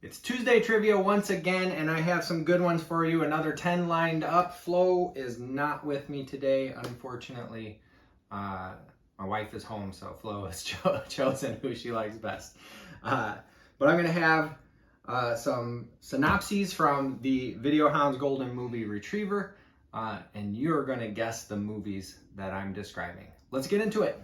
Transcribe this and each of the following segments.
It's Tuesday Trivia once again, and I have some good ones for you. Another 10 lined up. Flo is not with me today, unfortunately. My wife is home, so Flo has chosen who she likes best. But I'm going to have some synopses from the Video Hounds Golden Movie Retriever, and you're going to guess the movies that I'm describing. Let's get into it.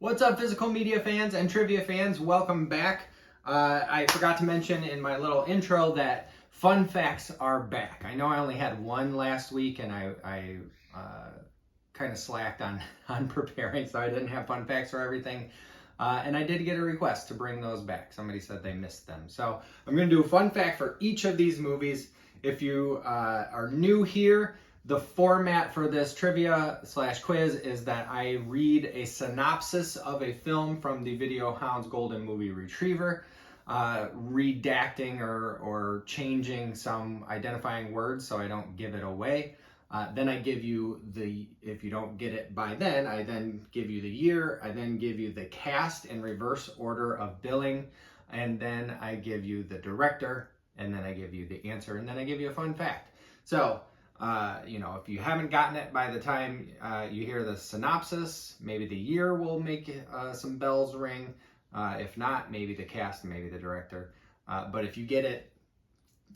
What's up, physical media fans and trivia fans? Welcome back. I forgot to mention in my little intro that fun facts are back. I know I only had one last week, and I kind of slacked on preparing, so I didn't have fun facts for everything. And I did get a request to bring those back. Somebody said they missed them. So I'm going to do a fun fact for each of these movies. If you are new here, the format for this trivia / quiz is that I read a synopsis of a film from the Video Hounds Golden Movie Retriever, redacting or changing some identifying words so I don't give it away. Then I give you if you don't get it by then, I then give you the year, I then give you the cast in reverse order of billing, and then I give you the director, and then I give you the answer, and then I give you a fun fact. So, if you haven't gotten it by the time you hear the synopsis, maybe the year will make some bells ring. If not, maybe the cast, maybe the director. But if you get it,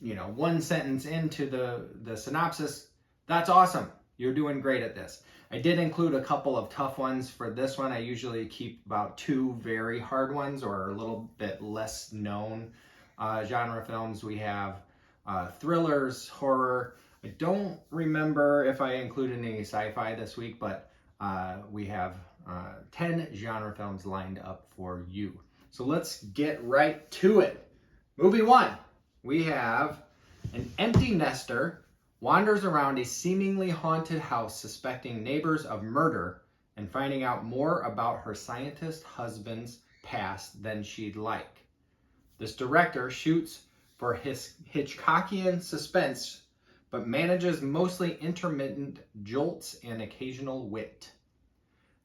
one sentence into the synopsis, that's awesome. You're doing great at this. I did include a couple of tough ones for this one. I usually keep about 2 very hard ones or a little bit less known genre films. We have thrillers, horror. I don't remember if I included any sci-fi this week, but we have 10 genre films lined up for you. So let's get right to it. Movie 1, we have an empty nester wanders around a seemingly haunted house suspecting neighbors of murder and finding out more about her scientist husband's past than she'd like. This director shoots for his Hitchcockian suspense, but manages mostly intermittent jolts and occasional wit.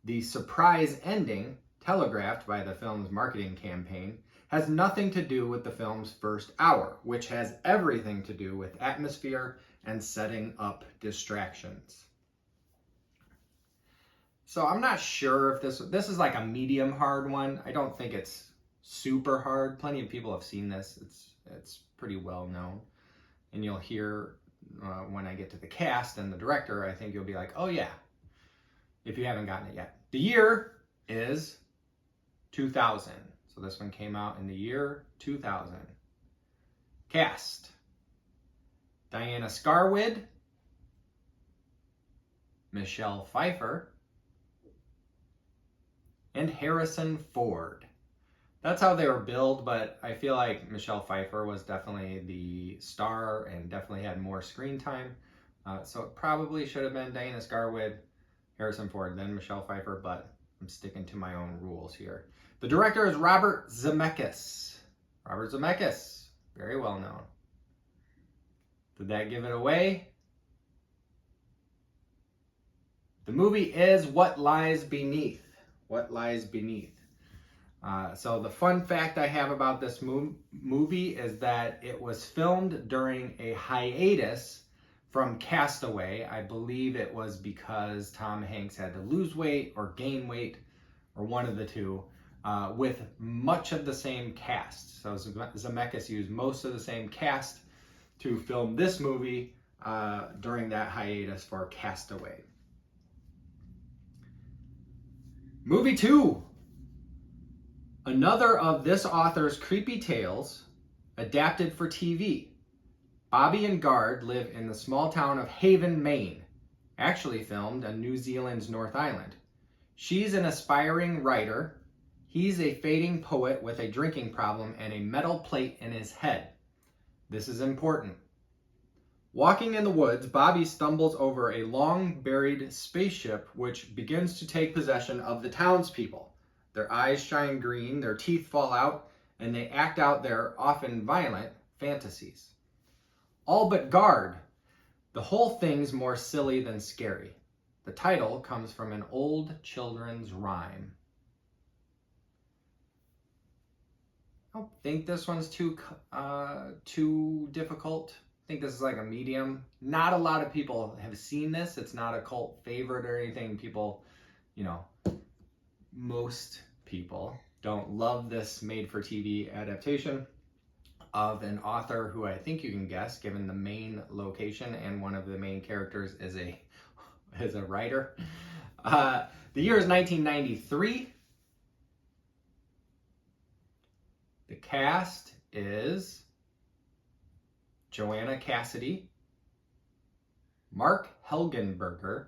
The surprise ending, telegraphed by the film's marketing campaign, has nothing to do with the film's first hour, which has everything to do with atmosphere and setting up distractions. So I'm not sure if this is like a medium hard one. I don't think it's super hard. Plenty of people have seen this. It's pretty well known. And you'll hear when I get to the cast and the director, I think you'll be like, oh yeah, if you haven't gotten it yet. The year is 2000. So this one came out in the year 2000. Cast: Diana Scarwid, Michelle Pfeiffer, and Harrison Ford. That's how they were billed, but I feel like Michelle Pfeiffer was definitely the star and definitely had more screen time. So it probably should have been Diana Scarwid, Harrison Ford, then Michelle Pfeiffer, but I'm sticking to my own rules here. The director is Robert Zemeckis. Robert Zemeckis, very well known. Did that give it away? The movie is What Lies Beneath. What Lies Beneath. So the fun fact I have about this movie is that it was filmed during a hiatus from Castaway. I believe it was because Tom Hanks had to lose weight or gain weight, or one of the two, with much of the same cast. So Zemeckis used most of the same cast to film this movie during that hiatus for Castaway. Movie 2. Another of this author's creepy tales, adapted for TV. Bobby and Guard live in the small town of Haven, Maine, actually filmed on New Zealand's North Island. She's an aspiring writer. He's a fading poet with a drinking problem and a metal plate in his head. This is important. Walking in the woods, Bobby stumbles over a long-buried spaceship which begins to take possession of the townspeople. Their eyes shine green, their teeth fall out, and they act out their often violent fantasies. All but Guard. The whole thing's more silly than scary. The title comes from an old children's rhyme. don't think this one's too difficult. I think this is like a medium. Not a lot of people have seen this. It's not a cult favorite or anything. People, you know, most people don't love this made-for-TV adaptation of an author who I think you can guess, given the main location and one of the main characters is a writer. The year is 1993. The cast is Joanna Cassidy, Mark Helgenberger,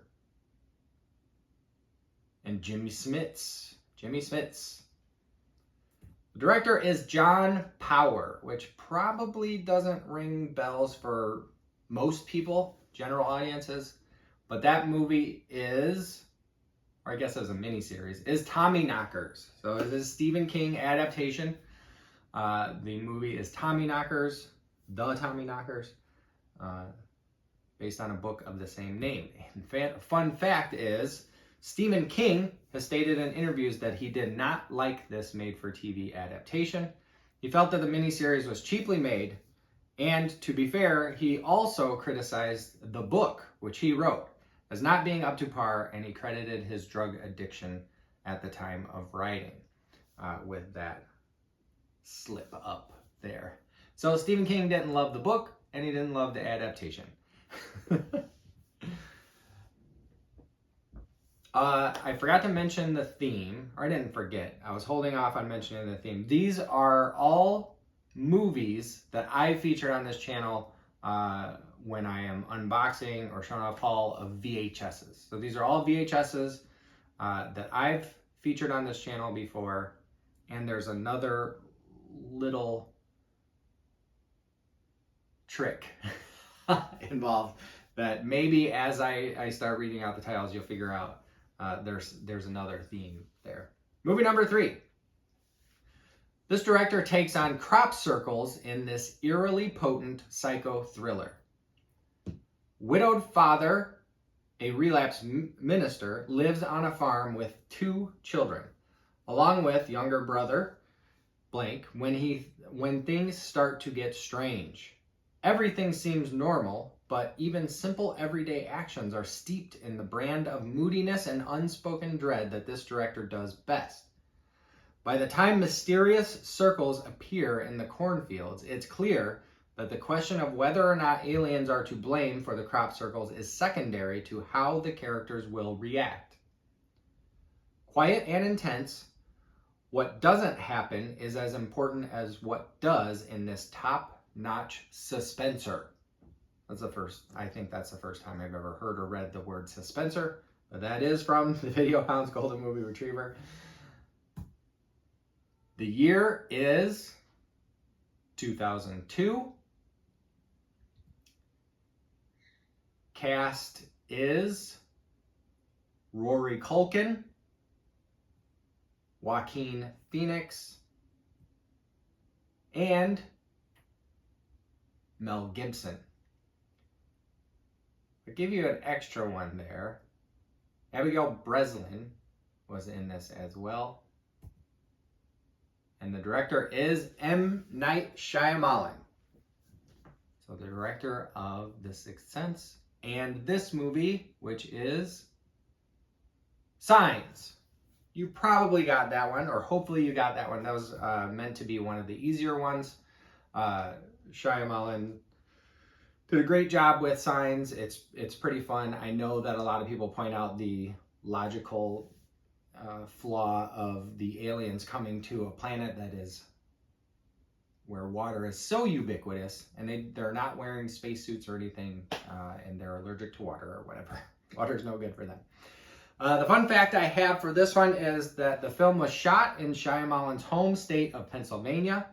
and Jimmy Smits. The director is John Power, which probably doesn't ring bells for most people, general audiences, but that movie is, or I guess as a miniseries, is Tommyknockers. So it is a Stephen King adaptation. The movie is Tommyknockers, based on a book of the same name. And fun fact is, Stephen King has stated in interviews that he did not like this made-for-TV adaptation. He felt that the miniseries was cheaply made, and to be fair, he also criticized the book, which he wrote, as not being up to par, and he credited his drug addiction at the time of writing with that slip up there. So Stephen King didn't love the book, and he didn't love the adaptation. I forgot to mention the theme, or I didn't forget. I was holding off on mentioning the theme. These are all movies that I featured on this channel when I am unboxing or showing off haul of VHSs. So these are all VHSs that I've featured on this channel before, and there's another little trick involved that maybe as I start reading out the titles, you'll figure out there's another theme there. Movie number 3. This director takes on crop circles in this eerily potent psycho thriller. Widowed father, a relapsed minister, lives on a farm with 2 children, along with younger brother, blank, when things start to get strange. Everything seems normal, but even simple everyday actions are steeped in the brand of moodiness and unspoken dread that this director does best. By the time mysterious circles appear in the cornfields, it's clear that the question of whether or not aliens are to blame for the crop circles is secondary to how the characters will react. Quiet and intense, what doesn't happen is as important as what does in this top-notch suspenser. I think that's the first time I've ever heard or read the word suspenser, but that is from the Video Hound's Golden Movie Retriever. The year is 2002. Cast is Rory Culkin, Joaquin Phoenix, and Mel Gibson. I'll give you an extra one there. Abigail Breslin was in this as well. And the director is M. Night Shyamalan. So the director of The Sixth Sense and this movie, which is Signs. You probably got that one, or hopefully you got that one. That was meant to be one of the easier ones. Shyamalan did a great job with Signs. It's pretty fun. I know that a lot of people point out the logical flaw of the aliens coming to a planet that is where water is so ubiquitous, and they're not wearing spacesuits or anything, and they're allergic to water or whatever. Water's no good for them. The fun fact I have for this one is that the film was shot in Shyamalan's home state of Pennsylvania,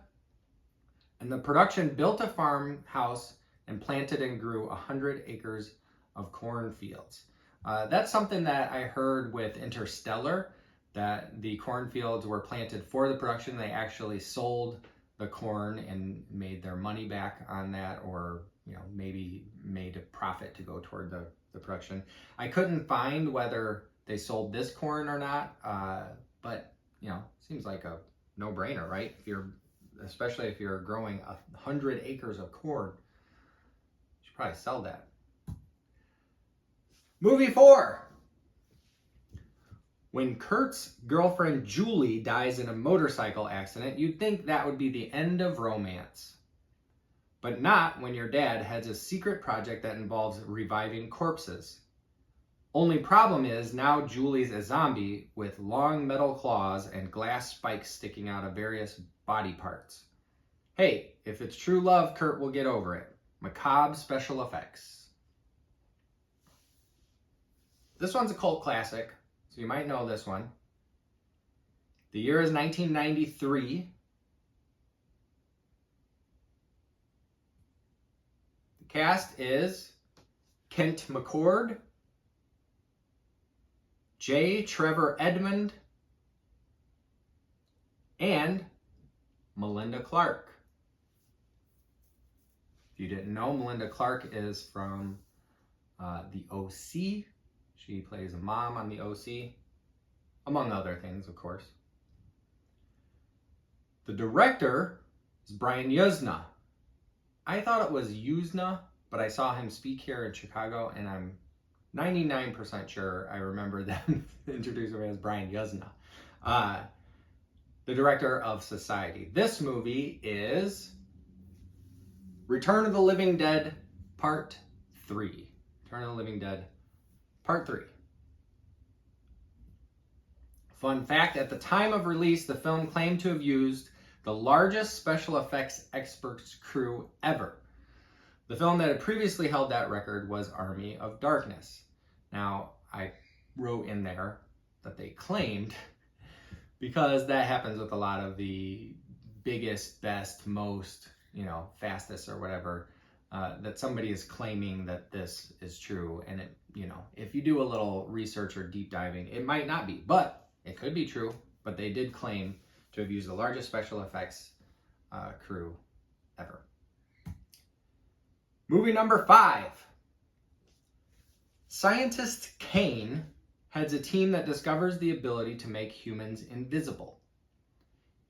and the production built a farmhouse and planted and grew 100 acres of cornfields. That's something that I heard with Interstellar, that the cornfields were planted for the production. They actually sold the corn and made their money back on that, or maybe made a profit to go toward the production. I couldn't find whether they sold this corn or not, but seems like a no-brainer, right? If you're especially if you're growing 100 acres of corn. You should probably sell that. Movie 4. When Kurt's girlfriend Julie dies in a motorcycle accident, you'd think that would be the end of romance. But not when your dad heads a secret project that involves reviving corpses. Only problem is now Julie's a zombie with long metal claws and glass spikes sticking out of various body parts. Hey, if it's true love, Kurt will get over it. Macabre special effects. This one's a cult classic, so you might know this one. The year is 1993. The cast is Kent McCord, J. Trevor Edmond, and Melinda Clarke. If you didn't know, Melinda Clarke is from the OC. She plays a mom on the OC, among other things, of course. The director is Brian Yuzna. I thought it was Yuzna, but I saw him speak here in Chicago, and I'm 99% sure I remember them introducing him as Brian Yuzna. The director of Society. This movie is Return of the Living Dead Part 3. Return of the Living Dead Part 3. Fun fact, at the time of release, the film claimed to have used the largest special effects experts crew ever. The film that had previously held that record was Army of Darkness. Now, I wrote in there that they claimed, because that happens with a lot of the biggest, best, most, fastest or whatever, that somebody is claiming that this is true. And it, if you do a little research or deep diving, it might not be, but it could be true. But they did claim to have used the largest special effects crew ever. Movie number 5. Scientist Kane heads a team that discovers the ability to make humans invisible.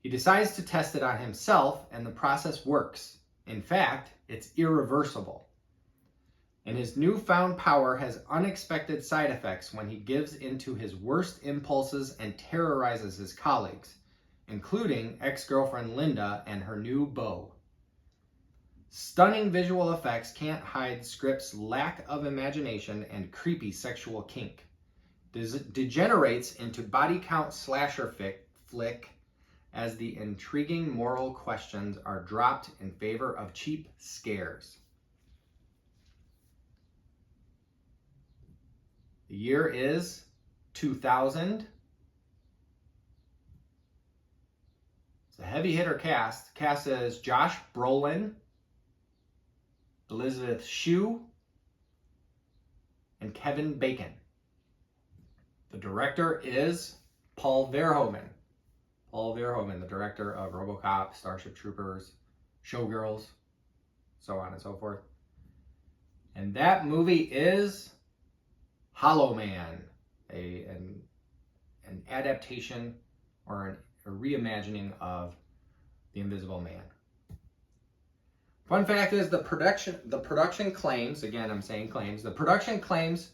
He decides to test it on himself, and the process works. In fact, it's irreversible. And his newfound power has unexpected side effects when he gives into his worst impulses and terrorizes his colleagues, including ex-girlfriend Linda and her new beau. Stunning visual effects can't hide script's lack of imagination and creepy sexual kink. Degenerates into body count slasher flick as the intriguing moral questions are dropped in favor of cheap scares. The year is 2000. It's a heavy hitter cast. Cast is Josh Brolin, Elizabeth Shue, and Kevin Bacon. The director is Paul Verhoeven. Paul Verhoeven, the director of RoboCop, Starship Troopers, Showgirls, so on and so forth. And that movie is Hollow Man, an adaptation or a reimagining of The Invisible Man. Fun fact is the production claims, again I'm saying claims, the production claims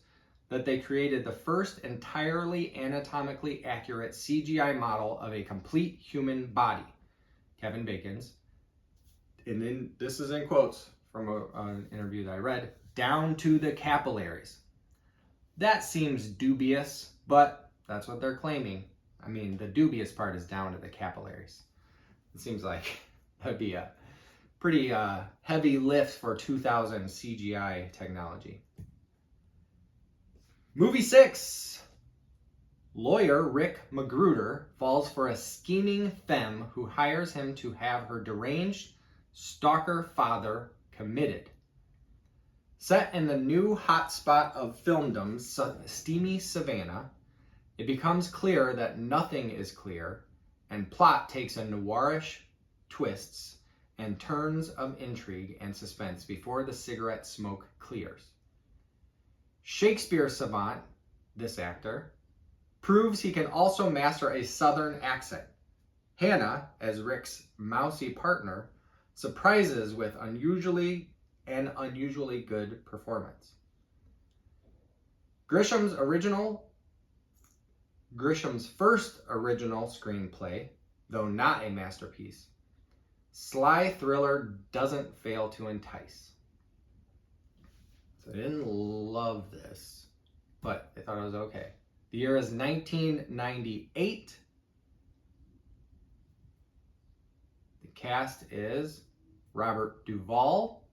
that they created the first entirely anatomically accurate CGI model of a complete human body, Kevin Bacon's. And then this is in quotes from an interview that I read, down to the capillaries. That seems dubious, but that's what they're claiming. I mean, the dubious part is down to the capillaries. It seems like that'd be a pretty heavy lift for 2000 CGI technology. Movie 6. Lawyer Rick Magruder falls for a scheming femme who hires him to have her deranged stalker father committed. Set in the new hotspot of filmdom, steamy Savannah, it becomes clear that nothing is clear, and plot takes a noirish twists and turns of intrigue and suspense before the cigarette smoke clears. Shakespeare savant, this actor, proves he can also master a southern accent. Hannah, as Rick's mousy partner, surprises with unusually good performance. Grisham's first original screenplay, though not a masterpiece, sly thriller doesn't fail to entice. So I didn't love this, but I thought it was okay. The year is 1998. The cast is Robert Duvall,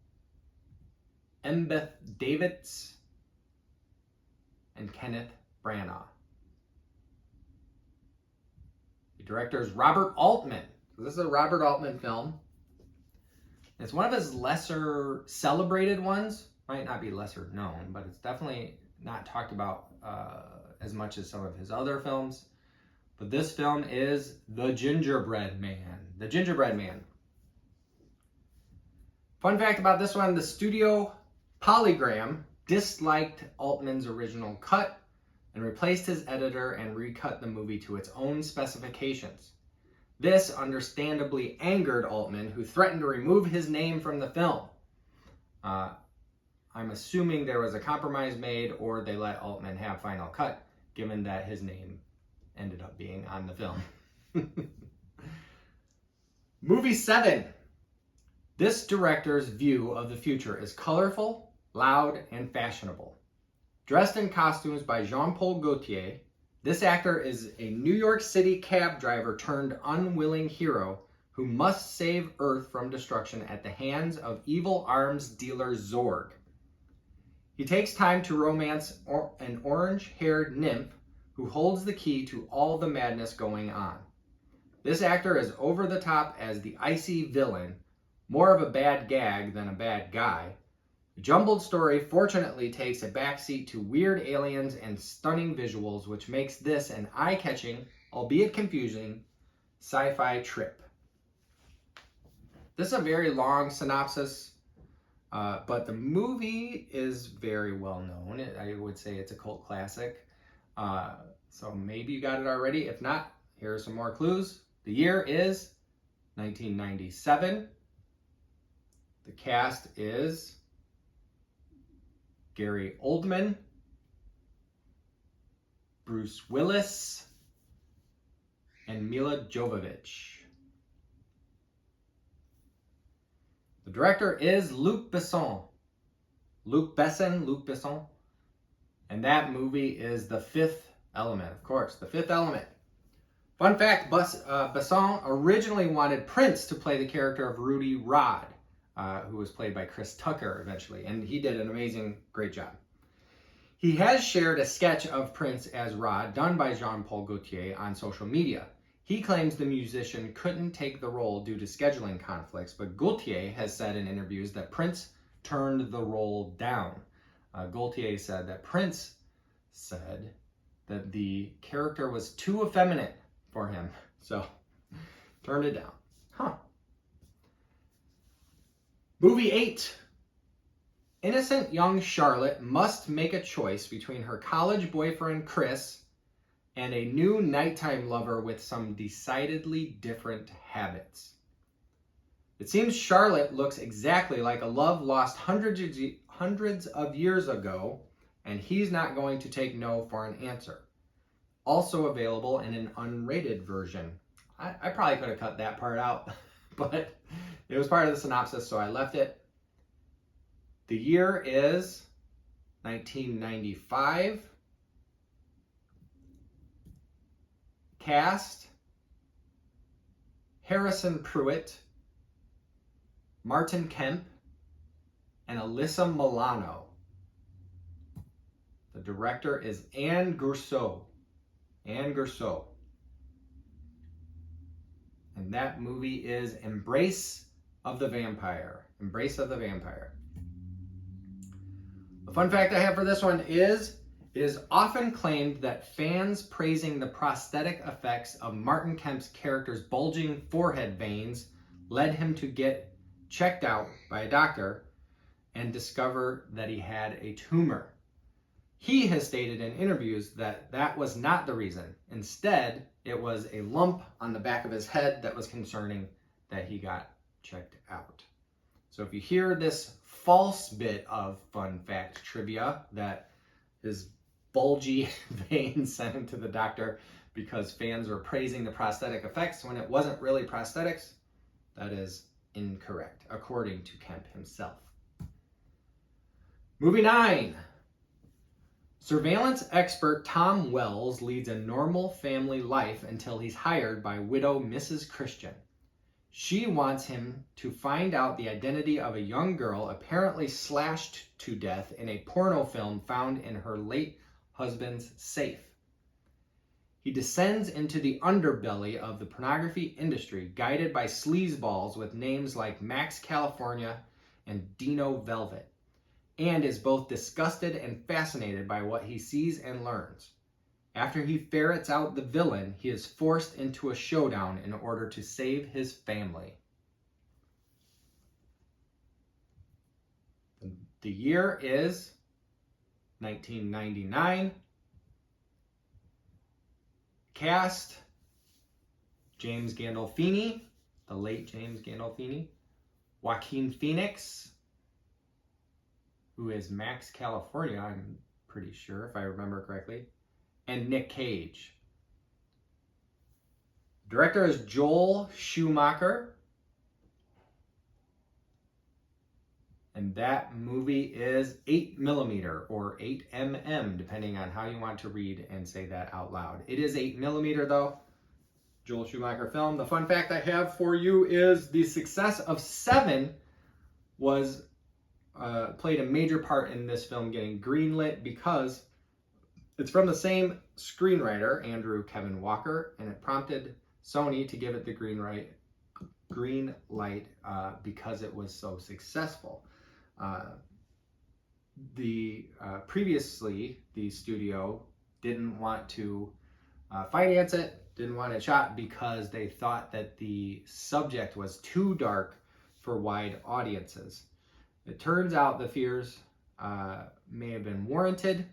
Embeth Davidtz, and Kenneth Branagh. The director is Robert Altman. So this is a Robert Altman film. It's one of his lesser celebrated ones. Might not be lesser known, but it's definitely not talked about as much as some of his other films. But this film is The Gingerbread Man. The Gingerbread Man. Fun fact about this one, the studio Polygram disliked Altman's original cut and replaced his editor and recut the movie to its own specifications. This understandably angered Altman, who threatened to remove his name from the film. I'm assuming there was a compromise made, or they let Altman have final cut, given that his name ended up being on the film. Movie 7. This director's view of the future is colorful, loud, and fashionable. Dressed in costumes by Jean-Paul Gaultier, this actor is a New York City cab driver turned unwilling hero who must save Earth from destruction at the hands of evil arms dealer Zorg. He takes time to romance an orange-haired nymph who holds the key to all the madness going on. This actor is over the top as the icy villain, more of a bad gag than a bad guy. The jumbled story fortunately takes a backseat to weird aliens and stunning visuals, which makes this an eye-catching, albeit confusing, sci-fi trip. This is a very long synopsis, but the movie is very well known. I would say it's a cult classic. So maybe you got it already. If not, here are some more clues. The year is 1997. The cast is Gary Oldman, Bruce Willis, and Mila Jovovich. The director is Luc Besson. Luc Besson. And that movie is The Fifth Element, of course, The Fifth Element. Fun fact, Besson originally wanted Prince to play the character of Rudy Rod, who was played by Chris Tucker eventually, and he did an amazing, great job. He has shared a sketch of Prince as Rod, done by Jean-Paul Gaultier, on social media. He claims the musician couldn't take the role due to scheduling conflicts, but Gaultier has said in interviews that Prince turned the role down. Gaultier said that Prince said that the character was too effeminate for him, so turned it down. Movie 8. Innocent young Charlotte must make a choice between her college boyfriend Chris and a new nighttime lover with some decidedly different habits. It seems Charlotte looks exactly like a love lost hundreds of years ago, and he's not going to take no for an answer. Also available in an unrated version. I probably could have cut that part out, but it was part of the synopsis, so I left it. The year is 1995. Cast: Harrison Pruitt, Martin Kemp, and Alyssa Milano. The director is Anne Gurso. And that movie is Embrace of the Vampire. The fun fact I have for this one is, it is often claimed that fans praising the prosthetic effects of Martin Kemp's character's bulging forehead veins led him to get checked out by a doctor and discover that he had a tumor. He has stated in interviews that that was not the reason. Instead, It was a lump on the back of his head that was concerning that he got checked out. So if you hear this false bit of fun fact trivia that his bulgy veins sent him to the doctor because fans were praising the prosthetic effects when it wasn't really prosthetics, that is incorrect, according to Kemp himself. Movie 9. Surveillance expert Tom Wells leads a normal family life until he's hired by widow Mrs. Christian. She wants him to find out the identity of a young girl apparently slashed to death in a porno film found in her late husband's safe. He descends into the underbelly of the pornography industry, guided by sleazeballs with names like Max California and Dino Velvet, and is both disgusted and fascinated by what he sees and learns. After he ferrets out the villain, he is forced into a showdown in order to save his family. The year is 1999. Cast: James Gandolfini, the late James Gandolfini, Joaquin Phoenix, who is Max California, I'm pretty sure, if I remember correctly, and Nick Cage. Director is Joel Schumacher. And that movie is 8mm or 8mm, depending on how you want to read and say that out loud. It is 8mm though. Joel Schumacher film. The fun fact I have for you is the success of Seven was played a major part in this film getting greenlit because it's from the same screenwriter, Andrew Kevin Walker, and it prompted Sony to give it the green light because it was so successful. Previously, the studio didn't want to finance it, didn't want it shot because they thought that the subject was too dark for wide audiences. It turns out the fears may have been warranted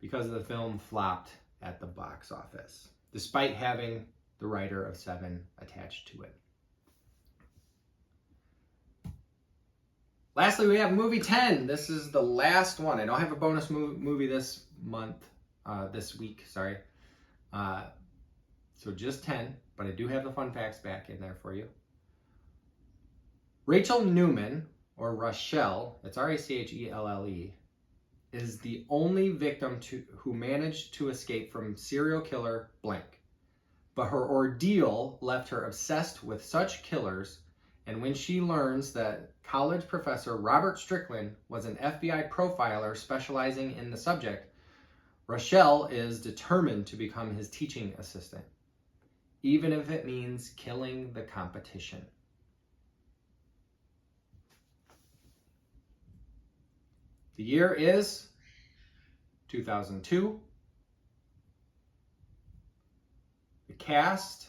because the film flopped at the box office, despite having the writer of Seven attached to it. Lastly, we have movie 10. This is the last one. I don't have a bonus movie this week. So just 10, but I do have the fun facts back in there for you. Rachel Newman, or Rochelle, it's Rachelle, is the only victim who managed to escape from serial killer blank. But her ordeal left her obsessed with such killers, and when she learns that college professor Robert Strickland was an FBI profiler specializing in the subject, Rochelle is determined to become his teaching assistant, even if it means killing the competition. The year is 2002. The cast: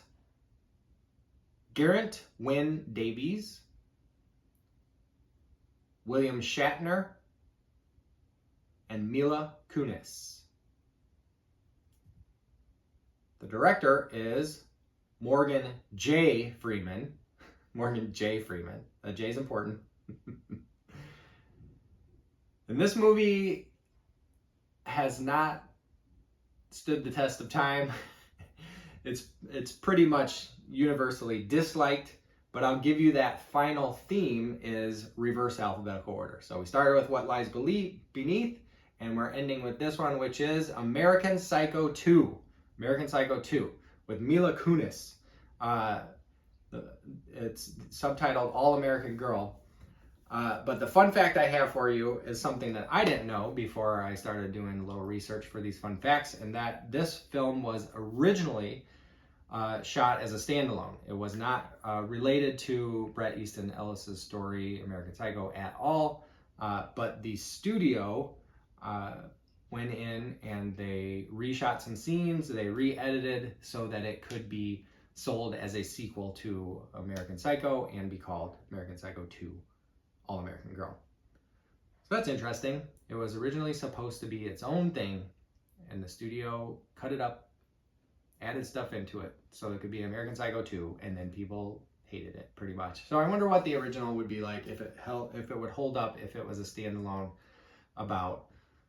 Garrett Wynn Davies, William Shatner, and Mila Kunis. The director is Morgan J. Freeman. Morgan J. Freeman. That J is important. And this movie has not stood the test of time. It's pretty much universally disliked, but I'll give you that final theme is reverse alphabetical order. So we started with What Lies Beneath, and we're ending with this one, which is American Psycho 2. American Psycho 2 with Mila Kunis. It's subtitled All American Girl. But the fun fact I have for you is something that I didn't know before I started doing a little research for these fun facts, and that this film was originally shot as a standalone. It was not related to Bret Easton Ellis's story, American Psycho, at all, but the studio went in and they reshot some scenes, they re-edited so that it could be sold as a sequel to American Psycho and be called American Psycho 2. All American Girl. So that's interesting. It was originally supposed to be its own thing, and the studio cut it up added stuff into it. So it could be American Psycho 2, and then people hated it pretty much. So I wonder what the original would be like, if it would hold up if it was a standalone about,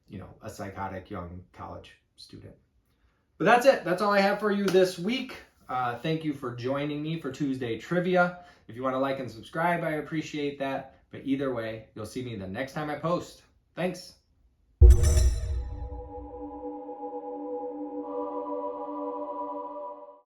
you know, a psychotic young college student. But that's it. That's all I have for you this week. Thank you for joining me for Tuesday Trivia. If you want to like and subscribe, I appreciate that. But either way, you'll see me the next time I post. Thanks.